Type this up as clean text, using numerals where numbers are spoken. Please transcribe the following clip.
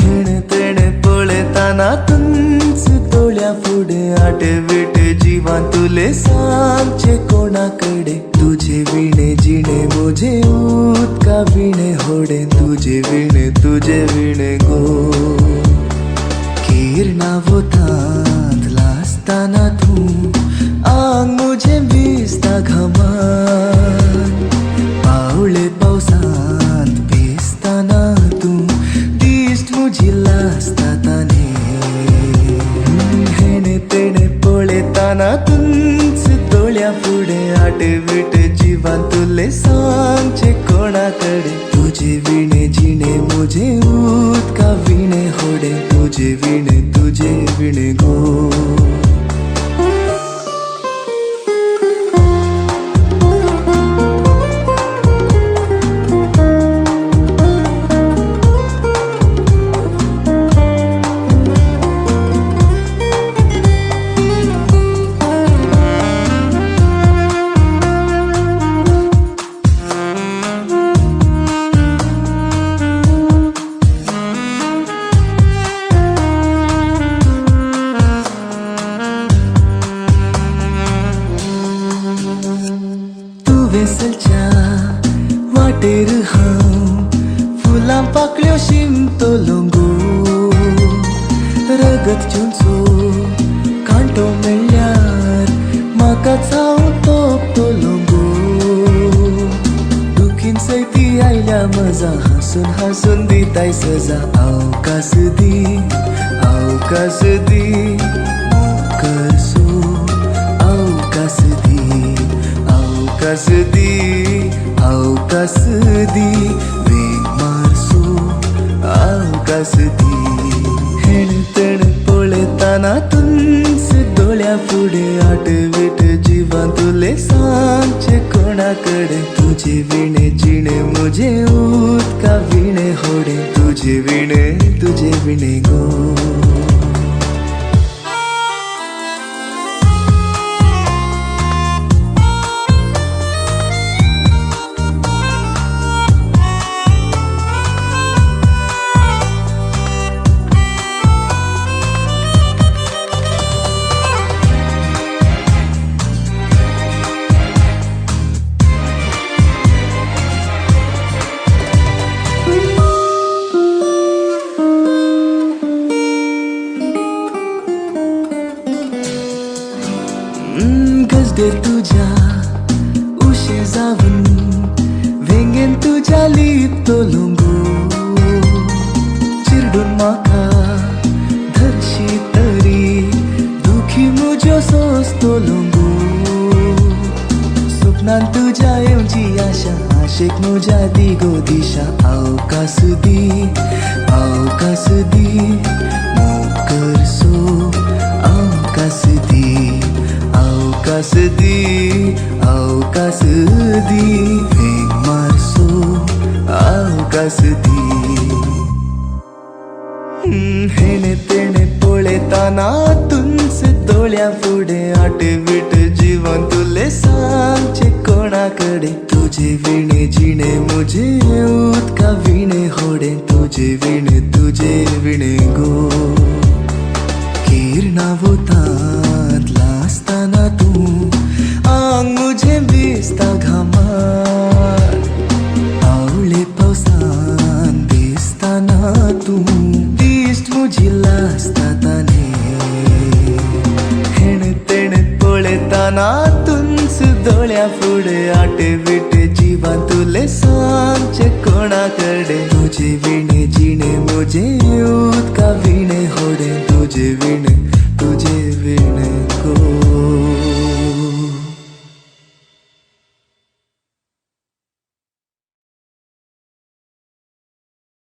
हेणे तेणे पळताना तुंच तोळ्या फुडे आठवीट जीवान तुले सांगचे कोणाकडे तुझे विणे जिणे मुझे उदका विणे होडे तुझे विणे गो किरणा वोतात लासताना तू आंग मुझे भिजता घामान पावले पावसांत भिजताना तू दिश्ट मुझी लासता ताने हेणे तेणे पळताना तुंच तोळ्या फुडे आठवीट जीवान तुले सांगचे कोणाकडे तुझे विणे जिणे मुझे उदका विणे होडे तुझे विणे गो वेसलच्या वाटेर हांव फुलां पाकळ्यो शिमतो लोंगू रगत चिंचो कांटो मेळ्ळ्यार म्हाका चाव तोपतो लोंगू दुखीन सैती आयल्या मजा हांसून हांसून दिताय सजा अवकाश दी करसो अवकाश दी वेग मारसो अवकाश दी हेण तेण पळताना तुंच दोळ्या फुडे आठवीट जीवान तुले सांगचे कोणाकडे तुझे विणे जिणे मुझे उदका विणे होडे तुझे विणे गो गजदे तुझ्या उशे जावन वेंगेन तुझ्या लिपतो लोंगू चिरडून म्हाका धरशी तरी दुखी मुज्यो सोंसतो लोंगू स्वप्नान तुझ्या येवची आशा आशेक मुज्या दिगो दिशा अवकाश दी करसो अवकाश दी वेग मारसो अवकाश दी हेणे तेणे पळताना तुंच तोळ्या फुडे आठवीट जीवन तुले सांगचे कोणाकडे तुझे विणे जिणे मुझे उदका विणे होडे तुझे विणे गो किरणा वोतात लासताना तू आंग मुझे भिजता घामान पावले पावसान भिजताना तू दिश्ट मुझी लासता ताने हेण तेणे पळताना तुंच दोळ्या फुडे आठवीट जीवान तुले सांगचे कोणाकडे तुझे विणे जिणे मुझे